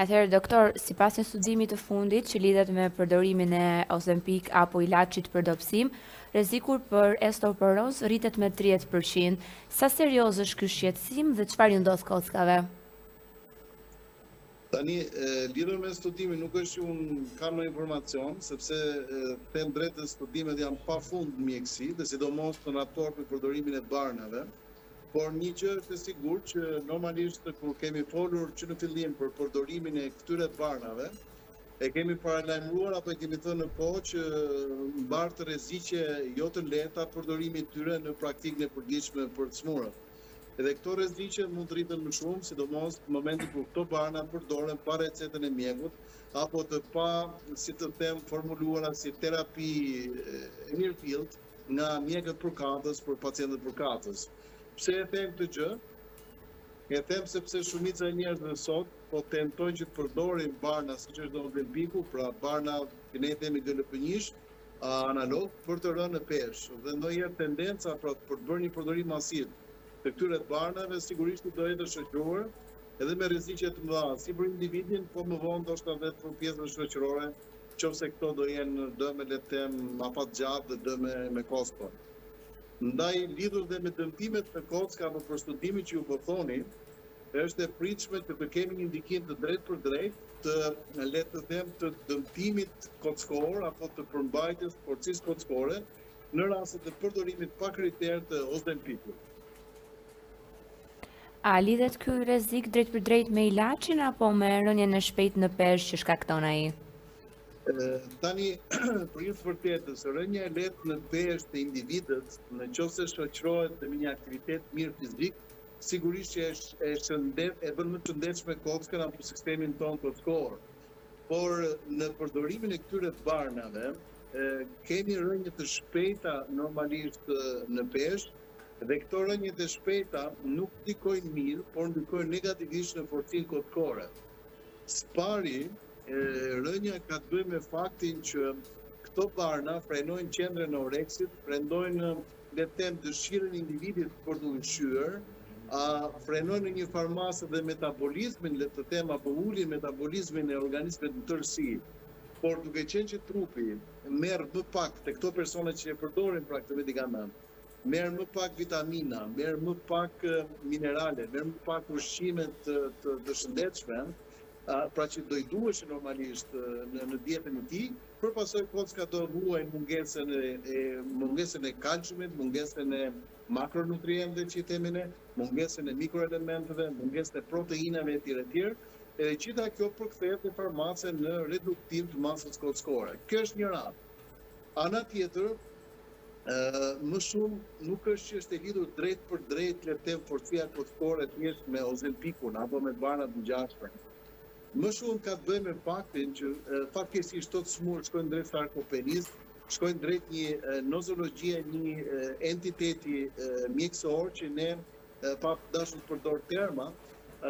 Atëherë, doktor, sipas një studimi të fundit që lidhet me përdorimin e Ozempic apo ilaçit për dobësim, rreziku për osteoporoz rritet me 30%. Sa serioz është ky shqetësim dhe çfarë ju ndodh kockave? Tani, lidhur me studimin, nuk është që unë kam në informacion, sepse them drejtë studimet janë pa fund në mjekësi, dhe sidomos në raport me përdorimin e barnave, por një gjë është e sigurt që normalisht kur kemi folur që në fillim për përdorimin e këtyre barnave, e kemi paralajmëruar apo e kemi thënë në kohë që mbartë rreziqe jo të lehta përdorimit tyre në praktikën e përditshme për çmurët. Edhe këto rreziqe mund të rriten më shumë, sidomos në momentin kur këto barna përdoren pa recetën e mjekut, apo të pa, si të them, formuluara si terapi e mirëfillt nga mjekët përkatës për pacientët përkatës. Pse e them këtë gjë? E them sepse shumica e njerëzve sot po tentojnë që të përdorin barna siç është Ozempiku, pra barna që ne themi GLP-1 analog për të rënë në peshë. Dhe ndonjëherë tendenca pra për të bërë një përdorim masiv të këtyre barnave sigurisht do jetë shoqëruar edhe me rreziqe të mëdha, si për individin, po më vonë ndoshta edhe për pjesën shoqërore, nëse këto do jenë dëme le të them afatgjatë dhe dëme me kosto. Ndaj lidhur dhe me dëmtimet në kocka apo për studimin që ju po thoni, është e pritshme që të kemi një ndikim të drejtë për drejtë të le të them të dëmtimit kockor apo të përmbajtjes forcisë kockore në raste të përdorimit pa kriter të Ozempikut. A lidhet ky rrezik drejt për drejt me ilaçin apo me rënien e shpejtë në peshë që shkakton ai? Tani, për një të vërtetës, rënja e lehtë në peshë të individët, nëse shoqërohet me një aktivitet mirë fizik, sigurisht që e bën më të shëndetshme kockën apo sistemin tonë kockor. Por në përdorimin e këtyre barnave, kemi rënje të shpejta normalisht në peshë, dhe këto rënje të shpejta nuk ndikojnë mirë, por ndikojnë negativisht në forcinë kockore. Spari, rënja ka të bëjë me faktin që këto barna frenojnë qendrën e oreksit, frenojnë le të them dëshirën e individit për të ushqyer, frenojnë në një farmasë dhe metabolizmin, le të them, apo ulin metabolizmin e organizmit në tërësi. Por duke qenë që trupi merr më pak te këto persona që e përdorin pra këtë medikament, merr më pak vitamina, merr më pak minerale, merr më pak ushqime të shëndetshme, pra që do i duhesh normalisht në dietën e tij, për pasoj kocka do ruajnë mungesën e kalciumit, mungesën e makronutrientëve që i themi ne, mungesën e mikroelementeve, mungesën e proteinave etj. Edhe gjitha kjo përkthehet në farmace në reduktim të masës kockore. Kjo është një radhë. Ana tjetër, më shumë nuk është që është e lidhur drejt për drejt le të them forcia kockore thjesht me Ozempikun apo me barnat të ngjashme. Më shumë ka të bëjë me faktin që fatkeqësisht këto çmurë shkojnë drejt sarkopenisë, shkojnë drejt një nozologjie, një entiteti mjekësor që ne pa dashur të përdor terma,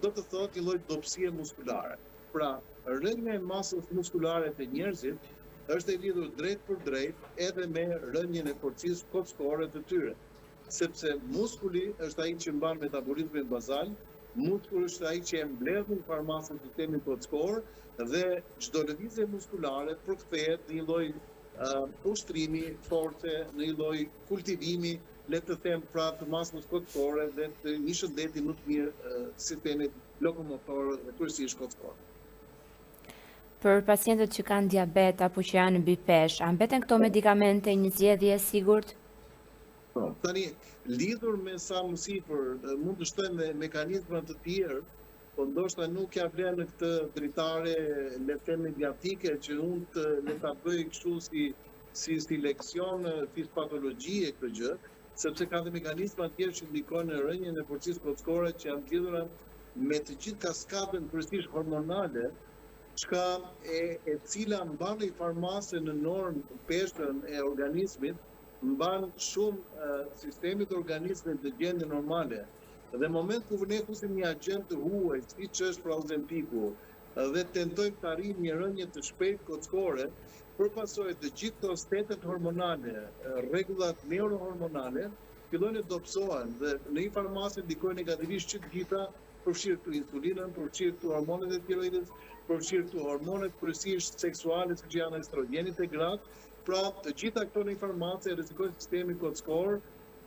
do të thotë një lloj dobësie muskulare. Pra, rënja e masës muskulare të njerëzit është e lidhur drejt për drejt edhe me rënjen e forcisë kockore të tyre, sepse muskuli është ai që mban metabolizmin bazal, muskulli është ai që e mbledh në farmasën të sistemin kockor dhe çdo lëvizje muskulare përkthehet në një lloj ushtrimi, force, në një lloj kultivimi, le të them pra të masës kockore dhe të një shëndeti më të mirë sistemit lokomotor dhe kryesisht kockor. Për pacientët që kanë diabet apo që janë mbi peshë, a mbeten këto medikamente një zgjedhje e sigurt? Tani, lidhur me sa më sipër, mund të shtojmë me mekanizma të tjerë, po ndoshta nuk ja vlen në këtë dritare le të them mediatike që unë le ta bëj kështu si leksion fizpatologjie këtë gjë, sepse ka dhe mekanizma të tjerë që ndikojnë në rënjen e forcisë kockore që janë lidhura me të gjithë kaskadën kryesisht hormonale, e cila mban një farmase në normë peshën e organizmit, mban shumë sistemit të organizmit të gjendje normale. Dhe moment kur ne fusim një agent të huaj, siç është pra Ozempiku, dhe tentojmë të arrijmë një rënje të shpejtë kockore, përpasoj të gjithë këto stetet hormonale, rregullat neurohormonale, fillojnë të dobësohen dhe në një farmase ndikojnë negativisht që të gjitha përfshirë këtu insulinën, përfshirë këtu hormonet e tiroidit, përfshirë këtu hormonet kryesisht seksuale, siç janë estrogenit e gratë. Pra, të gjitha këto informace rrezikojnë sistemin kockor,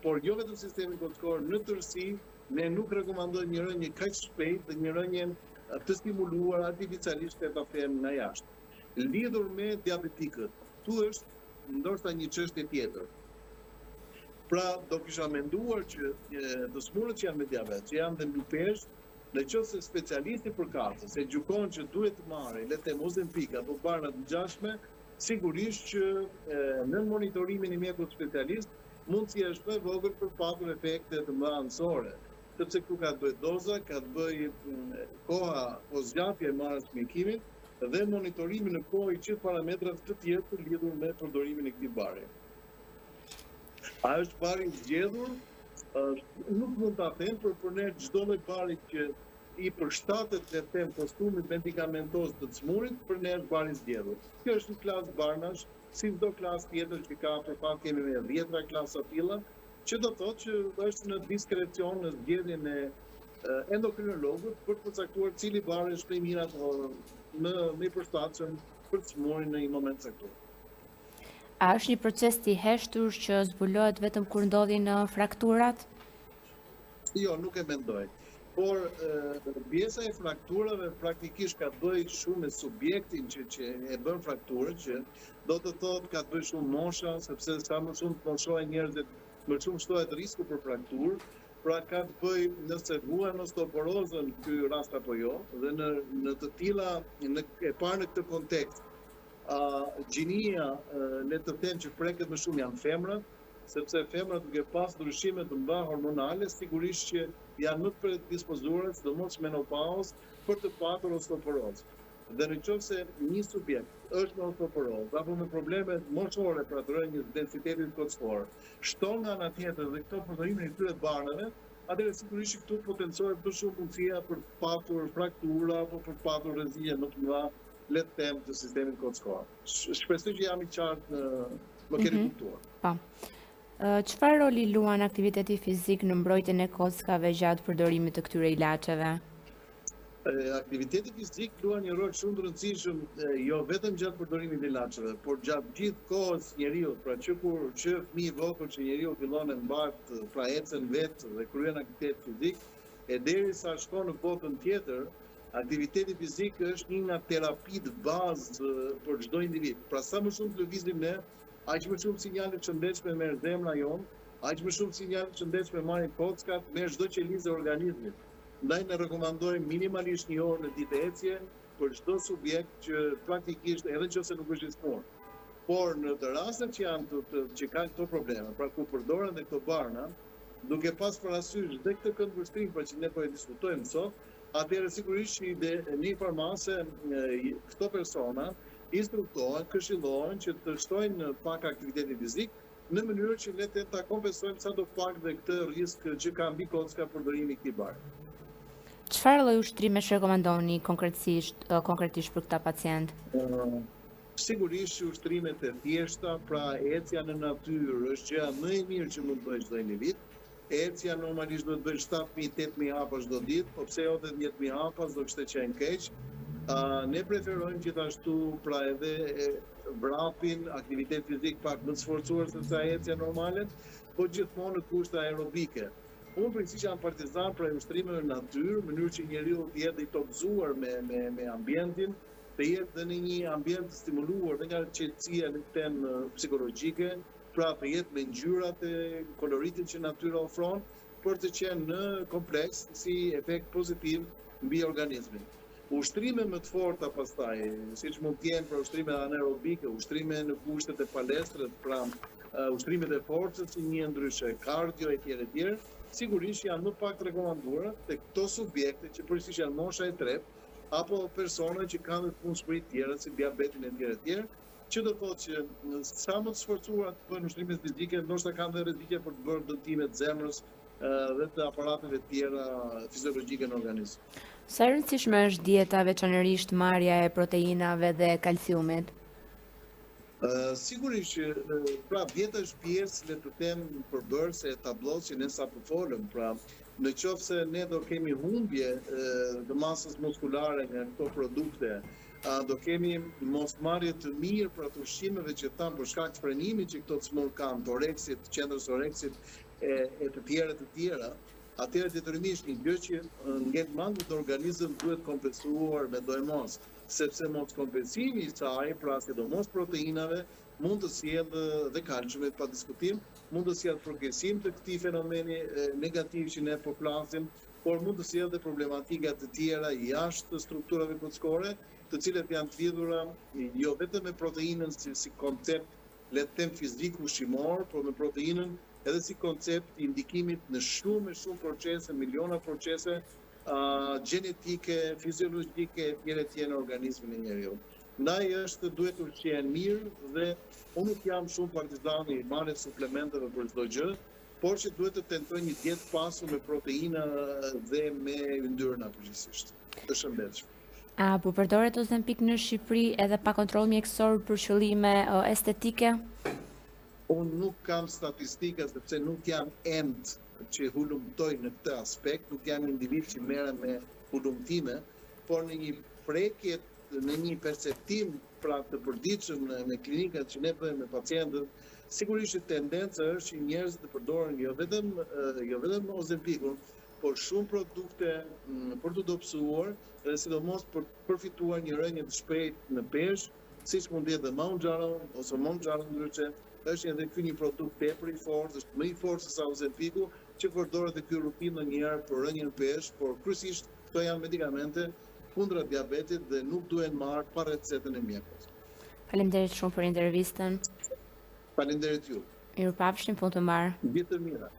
por jo vetëm sistemin kockor, në tërësi ne nuk rekomandojmë një rënje kaq shpejt dhe një rënje të stimuluar artificialisht e ta them nga jashtë. Lidhur me diabetikët, tu është ndoshta një çështje tjetër. Pra, do kisha menduar që të smurët që janë me diabet, që janë dhe mbi peshë, në qoftë se specialisti përkatës se gjykon që duhet të marrë, le të them Ozempic apo barna të ngjashme, sigurisht që në monitorimin e mjekut specialist mundësia është më e vogël për patur efekte të mëdha anësore, sepse këtu ka të bëjë doza, ka të bëjë koha o zgjatje e marrjes mjekimit dhe monitorimi në kohë i gjithë parametrat të tjerë të lidhur me përdorimin e këtij bari. A është bari i zgjedhur? Nuk mund ta them, për ne çdo lloj bari që i përshtatet le të them kostumit medikamentoz të smurit, për ne është bari i zgjedhur. Kjo është një klasë barnash, si çdo klasë tjetër që ka, për fat kemi me 10 klasa tilla, që do thotë që është në diskrecion në zgjedhjen e endokrinologut për të përcaktuar cili bar është më i mirë apo më i përshtatshëm për smurin në një moment caktuar. A është një proces i heshtur që zbulohet vetëm kur ndodhin frakturat? Jo, nuk e mendoj. Por pjesa e frakturave praktikisht ka të bëjë shumë me subjektin që e bën frakturën, që do të thotë ka të bëjë shumë mosha, sepse sa më shumë të moshohen njerëzit, më shumë shtohet risku për frakturë. Pra ka të bëjë nëse vuan osteoporozën ky rast apo jo, dhe në të tilla e parë në këtë kontekst. Gjinia, le të them që preket më shumë janë femrat, sepse femrat duke pas ndryshime të mëdha hormonale, sigurisht që janë më të predispozuara, sidomos menopauzë, për të patur osteoporozë. Dhe në qoftë se një subjekt është me osteoporozë apo me probleme moshore për atë rënjës densitetit kockor, shton nga ana tjetër dhe këto përdorimin e këtyre barnave, atëherë sigurisht këtu potencohet më shumë mundësia për të patur fraktura apo për të patur rrezikë më të mëdha, le të them, të sistemit kockor. Shpresoj që jam i qartë, më keni kuptuar. Po. Çfarë roli luan aktiviteti fizik në mbrojtjen e kockave gjatë përdorimit të këtyre ilaçeve? Aktiviteti fizik luan një rol shumë të rëndësishëm, jo vetëm gjatë përdorimit të ilaçeve, por gjatë gjithë kohës njeriu, pra që fëmijë i vogël që njeriu fillon të mbart, pra ecën vetë dhe kryen aktivitet fizik, e derisa shkon në botën tjetër, aktiviteti fizik është një nga terapitë bazë për çdo individ. Pra sa më shumë të lëvizim ne, aq më shumë sinjale të shëndetshme merr zemra jon, aq më shumë sinjale të shëndetshme marrin kockat, merr çdo qelizë e organizmit. Ndaj ne rekomandojmë minimalisht 1 orë në ditë ecje për çdo subjekt që praktikisht edhe nëse nuk është i smur. Por në të rastet që janë që kanë këto probleme, pra ku përdoren dhe këto barna, duke pas parasysh dhe këtë këndvështrim për që ne po e diskutojmë sot, atëherë sigurisht që një farmase këto persona instruktohen, këshillohen që të shtojnë pak aktiviteti fizik në mënyrë që le të ta kompensojmë sado pak dhe këtë risk që ka mbi kocka përdorimi i këtij bari. Çfarë lloj ushtrimesh rekomandoni konkretisht për këta pacientë? Sigurisht ushtrimet e thjeshta, pra ecja në natyrë është gjëja më e mirë që mund të bëjë çdo individ. Ecja normalisht do të bëjë 7.000-8.000 hapa çdo ditë, po pse jo 10.000 hapa, do kishte qenë keq. Ne preferojmë gjithashtu pra edhe vrapin, aktivitet fizik pak më të sforcuar se sa ecja normale, po gjithmonë në kushte aerobike. Unë përgjithsisht jam partizan për ushtrimeve në natyrë, në mënyrë që njeriu të jetë i toksizuar me ambientin, të jetë dhe në një ambient stimuluar dhe nga qetësia në temë psikologjike, pra të jetë me ngjyrat e koloritit që natyra ofron, për të qenë në kompleks si efekt pozitiv mbi organizmin. Ushtrime më të forta pastaj, siç mund të jenë për ushtrime anaerobike, ushtrime në kushtet e palestrës, pra ushtrimet e forcës si një ndryshe, kardio etj. Sigurisht janë më pak të rekomanduara tek këto subjekte që përgjithsisht janë mosha e tretë, apo persona që kanë punësuri të tjera si diabetin etj. Që do thotë që sa më të sforcuar të bëjnë ushtrime fizike, ndoshta kanë dhe rreziqe për të bërë dëmtime të zemrës dhe të aparateve të tjera fiziologjike në organizëm. Sa e rëndësishme është dieta, veçanërisht marrja e proteinave dhe kalciumit? Sigurisht që pra dieta është pjesë, le të them, përbërëse e tablos që ne sapo folëm, pra në qoftë se ne do kemi humbje të masës muskulare nga këto produkte, do kemi mosmarrje të mirë për ato ushqimeve që thamë për shkak të frenimit që këto smur kanë, të oreksit, qendrës oreksit e të tjera, atëherë detyrimisht një gjë që ngel mangut në organizëm duhet kompensuar me dojmos, sepse mos kompensimi i saj, pra sidomos proteinave, mund të sjellë dhe kalciumit pa diskutim, mund të sjellë progresim të këtij fenomeni negativ që ne po flasim, por mund të sjellë dhe problematika të tjera jashtë strukturave kocëkore, të cilat janë të lidhura jo vetëm me proteinën si koncept, le të them fizik ushqimor, por me proteinën edhe si koncept i ndikimit në shumë procese, miliona procese gjenetike, fiziologjike e tjera në organizmin e njeriu. Ndaj duhet ushqen mirë dhe unë nuk jam shumë partizan i marrjes suplementeve për çdo gjë, por që duhet të tentoj një dietë pasur me proteina dhe me yndyrna përgjithsisht. Të shëndetshme. A po përdoret Ozempic në Shqipëri edhe pa kontroll mjekësor për qëllime estetike? Unë nuk kam statistika sepse nuk jam ent që hulumtoj në këtë aspekt, nuk jam individ që merrem me hulumtime, por në një prekje, në një perceptim pra të përditshëm me klinikat që ne bëjmë me pacientët, sigurisht që tendenca është që njerëzit të përdoren jo vetëm Ozempicun, por shumë produkte për të dobësuar dhe sidomos për të përfituar një rënje të shpejtë në peshë, siç mund të jetë Mounjaro ose Mounjaro ndryshe, është edhe ky një produkt tepër i fortë, është më i fortë se sa Ozempicu, që përdoret dhe ky rutinë ndonjëherë për rënjen në peshë, por kryesisht këto janë medikamente kundra diabetit dhe nuk duhen marrë pa recetën e mjekut. Faleminderit shumë për intervistën. Faleminderit ju. Mirupafshim, punë të mbarë. Ditë të mira.